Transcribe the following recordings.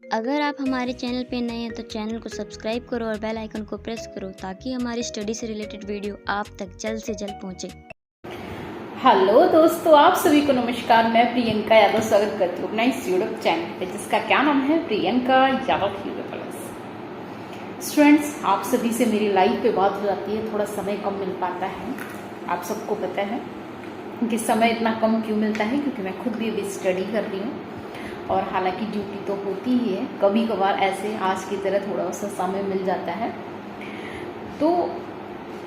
अगर आप हमारे चैनल पे नए हैं तो चैनल को सब्सक्राइब करो और बेल आइकन को प्रेस करो ताकि हमारी स्टडी से रिलेटेड वीडियो आप तक जल्द से जल्द पहुंचे। हेलो दोस्तों, आप सभी को नमस्कार। मैं प्रियंका यादव स्वागत करती हूँ अपना इस यूट्यूब चैनल पे जिसका क्या नाम है, प्रियंका यादव प्लस। स्टूडेंट्स, आप सभी से मेरी लाइव पे बात हो जाती है, थोड़ा समय कम मिल पाता है। आप सबको पता है कि समय इतना कम क्यों मिलता है, क्योंकि मैं खुद भी अभी स्टडी कर रही हूँ और हालांकि ड्यूटी तो होती ही है, कभी कभार ऐसे आज की तरह थोड़ा सा समय मिल जाता है। तो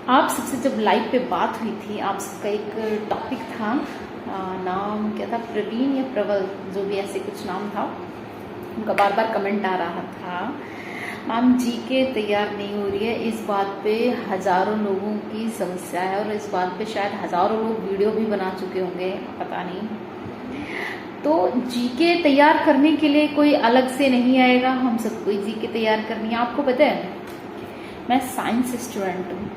आप सबसे जब लाइव पे बात हुई थी, आप सबका एक टॉपिक था, नाम क्या था, प्रवीण या प्रबल, जो भी ऐसे कुछ नाम था, उनका बार बार कमेंट आ रहा था, मैम जीके तैयार नहीं हो रही है। इस बात पे हज़ारों लोगों की समस्या है और इस बात पे शायद हज़ारों लोग वीडियो भी बना चुके होंगे, पता नहीं। तो जीके तैयार करने के लिए कोई अलग से नहीं आएगा, हम सबको जीके तैयार करनी है। आपको पता है, मैं साइंस स्टूडेंट हूँ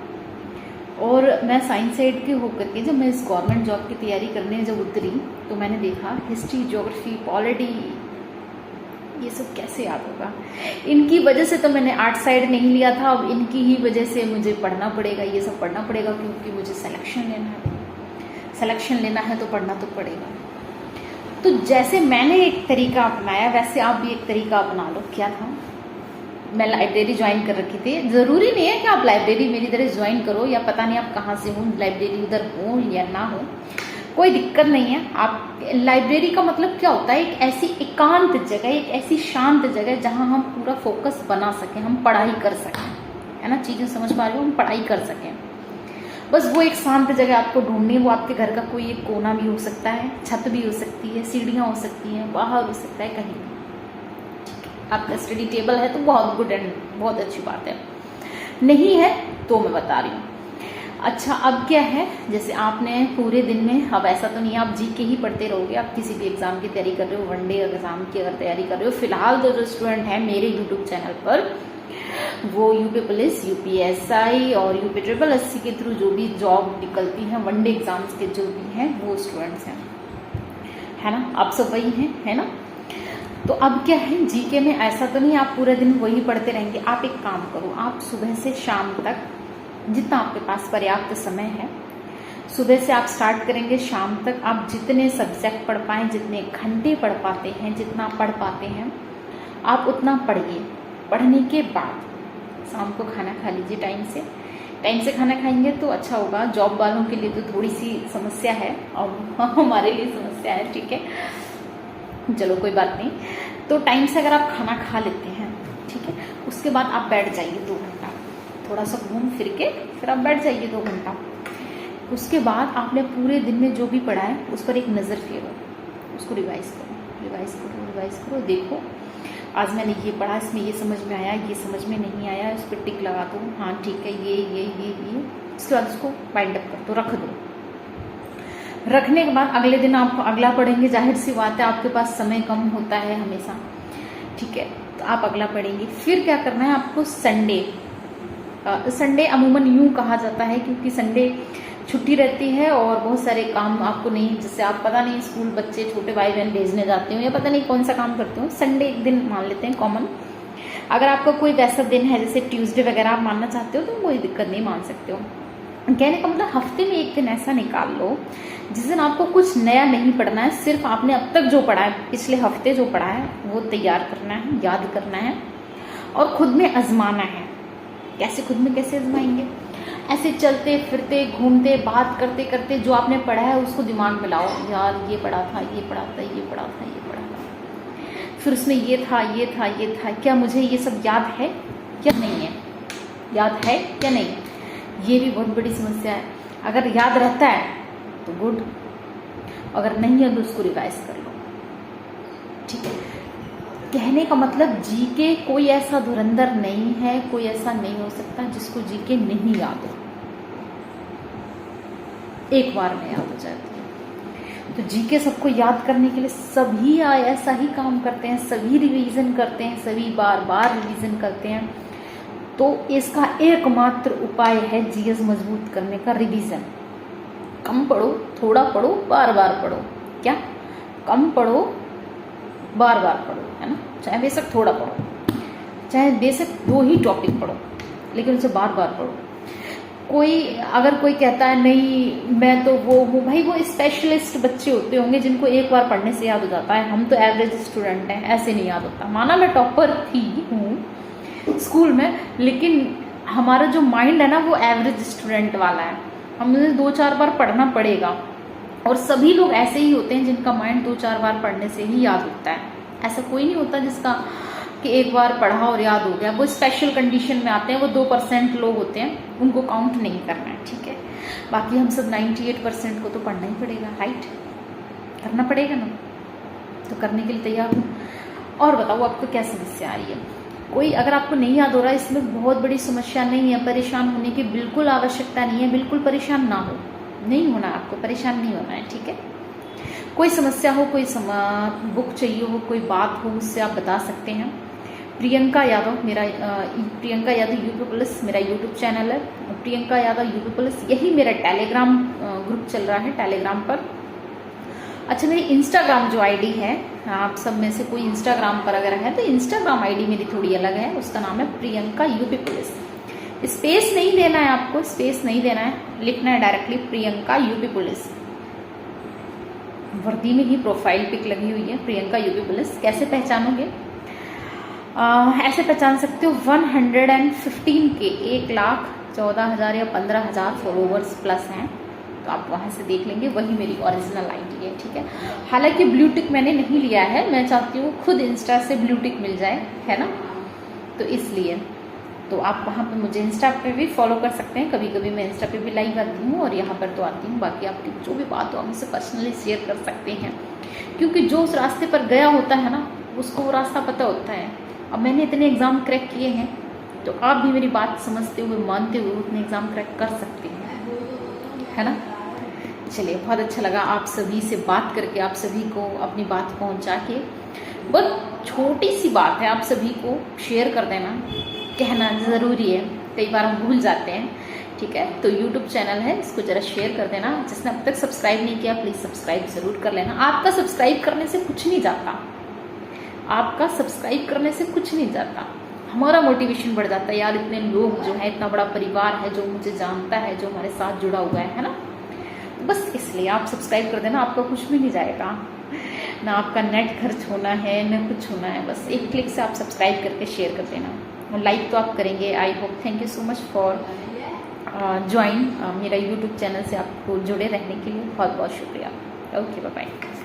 और मैं साइंस साइड के होकर के जब मैं इस गवर्नमेंट जॉब की तैयारी करने जब उतरी तो मैंने देखा हिस्ट्री, ज्योग्राफी, पॉलिटी, ये सब कैसे याद होगा। इनकी वजह से तो मैंने आर्ट साइड नहीं लिया था, अब इनकी ही वजह से मुझे पढ़ना पड़ेगा, ये सब पढ़ना पड़ेगा, क्योंकि मुझे सिलेक्शन लेना है। सिलेक्शन लेना है तो पढ़ना तो पड़ेगा। तो जैसे मैंने एक तरीका अपनाया वैसे आप भी एक तरीका अपना लो। क्या था, मैं लाइब्रेरी ज्वाइन कर रखी थी। ज़रूरी नहीं है कि आप लाइब्रेरी मेरी तरह ज्वाइन करो, या पता नहीं आप कहाँ से हो, लाइब्रेरी उधर हो या ना हो, कोई दिक्कत नहीं है। आप लाइब्रेरी का मतलब क्या होता है, एक ऐसी एकांत जगह, एक ऐसी शांत जगह जहाँ हम पूरा फोकस बना सकें, हम पढ़ाई कर सकें, है ना, चीज़ें समझ पा रहे हो, हम पढ़ाई कर सकें। बस वो एक शांत जगह आपको ढूंढनी है। वो आपके घर का कोई एक कोना भी हो सकता है, छत भी हो सकती है, सीढ़ियाँ हो सकती हैं, बाहर हो सकता है, कहीं भी। आपका स्टडी टेबल है तो बहुत गुड एंड बहुत अच्छी बात है, नहीं है तो मैं बता रही हूँ। अच्छा, अब क्या है, जैसे आपने पूरे दिन में, अब ऐसा तो नहीं है आप जीके ही पढ़ते रहोगे, आप किसी भी एग्जाम की तैयारी कर रहे हो, वनडे एग्जाम की अगर तैयारी कर रहे हो, फिलहाल तो जो स्टूडेंट है मेरे यूट्यूब चैनल पर, वो यूपी पुलिस, यूपीएसआई और यूपी ट्रिपल एससी के थ्रू जो भी जॉब निकलती हैं, वनडे एग्जाम्स के जो भी हैं, वो स्टूडेंट्स हैं, है ना, आप सब वही हैं, है ना। तो अब क्या है, जीके में ऐसा तो नहीं आप पूरे दिन वही पढ़ते रहेंगे। आप एक काम करो, आप सुबह से शाम तक जितना आपके पास पर्याप्त समय है, सुबह से आप स्टार्ट करेंगे, शाम तक आप जितने सब्जेक्ट पढ़ पाएँ, जितने घंटे पढ़ पाते हैं, जितना पढ़ पाते हैं आप उतना पढ़िए। पढ़ने के बाद शाम को खाना खा लीजिए टाइम से खाना खाएंगे तो अच्छा होगा। जॉब वालों के लिए तो थोड़ी सी समस्या है और हमारे लिए समस्या है, ठीक है, चलो कोई बात नहीं। तो टाइम से अगर आप खाना खा लेते हैं, ठीक है, उसके बाद आप बैठ जाइए 2 घंटा, थोड़ा सा घूम फिर के फिर आप बैठ जाइए 2 घंटा। उसके बाद आपने पूरे दिन में जो भी पढ़ा है उस पर एक नज़र फेरो, उसको रिवाइज करो, देखो आज मैंने ये पढ़ा, इसमें ये समझ में आया, ये समझ में नहीं आया, इस पर टिक लगा दो, हाँ ठीक है, ये। उसके बाद उसको बाइंड अप कर दो, रख दो। रखने के बाद अगले दिन आप अगला पढ़ेंगे, जाहिर सी बात है आपके पास समय कम होता है हमेशा, ठीक है, तो आप अगला पढ़ेंगे। फिर क्या करना है आपको, संडे अमूमन यूं कहा जाता है क्योंकि संडे छुट्टी रहती है और बहुत सारे काम आपको नहीं, जैसे आप पता नहीं स्कूल बच्चे छोटे भाई बहन भेजने जाते हो या पता नहीं कौन सा काम करते हो, संडे एक दिन मान लेते हैं कॉमन। अगर आपका कोई वैसा दिन है जैसे ट्यूसडे वगैरह आप मानना चाहते हो तो कोई दिक्कत नहीं, मान सकते हो। कहने का मतलब हफ्ते में एक दिन ऐसा निकाल लो जिस दिन आपको कुछ नया नहीं पढ़ना है, सिर्फ आपने अब तक जो पढ़ा है, पिछले हफ्ते जो पढ़ा है वो तैयार करना है, याद करना है और खुद में आजमाना है। कैसे, खुद में कैसे आजमाएंगे, ऐसे चलते फिरते घूमते बात करते करते जो आपने पढ़ा है उसको दिमाग में लाओ, यार ये पढ़ा था, फिर उसमें ये था, क्या मुझे ये सब याद है क्या नहीं है, याद है क्या नहीं, ये भी बहुत बड़ी समस्या है। अगर याद रहता है तो गुड, अगर नहीं है तो उसको रिवाइज कर लो, ठीक है। कहने का मतलब जीके कोई ऐसा धुरंधर नहीं है, कोई ऐसा नहीं हो सकता जिसको जीके नहीं याद हो, एक बार में याद हो जाती है। तो जीके सबको याद करने के लिए सभी ऐसा ही काम करते हैं, सभी रिवीजन करते हैं, सभी बार बार रिवीजन करते हैं। तो इसका एकमात्र उपाय है जीएस मजबूत करने का, रिवीजन। कम पढ़ो, थोड़ा पढ़ो, बार बार पढ़ो। क्या, कम पढ़ो, बार बार पढ़ो, है ना। चाहे बेशक थोड़ा पढ़ो, चाहे बेशक 2 ही टॉपिक पढ़ो, लेकिन उसे बार बार पढ़ो। अगर कोई कहता है नहीं मैं तो वो हूँ, भाई वो स्पेशलिस्ट बच्चे होते होंगे जिनको एक बार पढ़ने से याद हो जाता है। हम तो एवरेज स्टूडेंट हैं, ऐसे नहीं याद होता। माना मैं टॉपर हूँ स्कूल में, लेकिन हमारा जो माइंड है ना वो एवरेज स्टूडेंट वाला है। हमें 2-4 बार पढ़ना पड़ेगा, और सभी लोग ऐसे ही होते हैं जिनका माइंड 2-4 बार पढ़ने से ही याद होता है। ऐसा कोई नहीं होता जिसका कि एक बार पढ़ा और याद हो गया। वो स्पेशल कंडीशन में आते हैं, वो 2% लोग होते हैं, उनको काउंट नहीं करना है, ठीक है। बाकी हम सब 98% को तो पढ़ना ही पड़ेगा, राइट, करना पड़ेगा ना। तो करने के लिए तैयार हूँ। और बताओ आपको क्या समस्या आ रही है? कोई अगर आपको नहीं याद हो रहा है, इसमें बहुत बड़ी समस्या नहीं है, परेशान होने की बिल्कुल आवश्यकता नहीं है। बिल्कुल परेशान ना हो, नहीं होना आपको, परेशान नहीं होना है, ठीक है। कोई समस्या हो, कोई बुक चाहिए हो, कोई बात हो, उससे आप बता सकते हैं। प्रियंका यादव प्रियंका यादव यूपी प्लस मेरा यूट्यूब चैनल है। प्रियंका यादव यूपी प्लस यही मेरा टेलीग्राम ग्रुप चल रहा है, टेलीग्राम पर। अच्छा, मेरी इंस्टाग्राम जो आईडी है, आप सब में से कोई इंस्टाग्राम पर अगर है तो इंस्टाग्राम आईडी मेरी थोड़ी अलग है, उसका नाम है प्रियंका यूपी पुलिस। स्पेस नहीं देना है आपको, स्पेस नहीं देना है, लिखना है डायरेक्टली प्रियंका यूपी पुलिस। वर्दी में ही प्रोफाइल पिक लगी हुई है, प्रियंका यूपी पुलिस। कैसे पहचानोगे? ऐसे पहचान सकते हो 115 के 1,14,000 या 15,000 फॉलोवर्स प्लस हैं, तो आप वहाँ से देख लेंगे, वही मेरी ओरिजिनल आईडी है, ठीक है। हालांकि ब्लू टिक मैंने नहीं लिया है, मैं चाहती हूँ खुद इंस्टा से ब्लू टिक मिल जाए, है ना, तो इसलिए तो आप वहाँ पे मुझे इंस्टा पे भी फॉलो कर सकते हैं। कभी कभी मैं इंस्टा पे भी लाइव आती हूँ और यहाँ पर तो आती हूँ। बाकी आपकी जो भी बात हो आप मुझसे पर्सनली शेयर कर सकते हैं, क्योंकि जो उस रास्ते पर गया होता है ना, उसको वो रास्ता पता होता है। अब मैंने इतने एग्ज़ाम क्रैक किए हैं, तो आप भी मेरी बात समझते हुए, मानते हुए उतने एग्ज़ाम क्रैक कर सकते हैं, है ना। चलिए, बहुत अच्छा लगा आप सभी से बात करके, आप सभी को अपनी बात पहुंचा के। बहुत छोटी सी बात है, आप सभी को शेयर कर देना, कहना ज़रूरी है, कई बार हम भूल जाते हैं, ठीक है। तो YouTube चैनल है, इसको ज़रा शेयर कर देना। जिसने अब तक सब्सक्राइब नहीं किया प्लीज़ सब्सक्राइब ज़रूर कर लेना। आपका सब्सक्राइब करने से कुछ नहीं जाता, आपका सब्सक्राइब करने से कुछ नहीं जाता, हमारा मोटिवेशन बढ़ जाता है। यार इतने लोग जो है, इतना बड़ा परिवार है जो मुझे जानता है, जो हमारे साथ जुड़ा हुआ है ना, तो बस इसलिए आप सब्सक्राइब कर देना। आपका कुछ भी नहीं जाएगा, ना आपका नेट खर्च होना है, ना कुछ होना है, बस एक क्लिक से आप सब्सक्राइब करके शेयर कर देना, और लाइक तो आप करेंगे। I hope. Thank you so much for join मेरा यूट्यूब चैनल से आपको जुड़े रहने के लिए बहुत बहुत शुक्रिया। Okay, bye bye.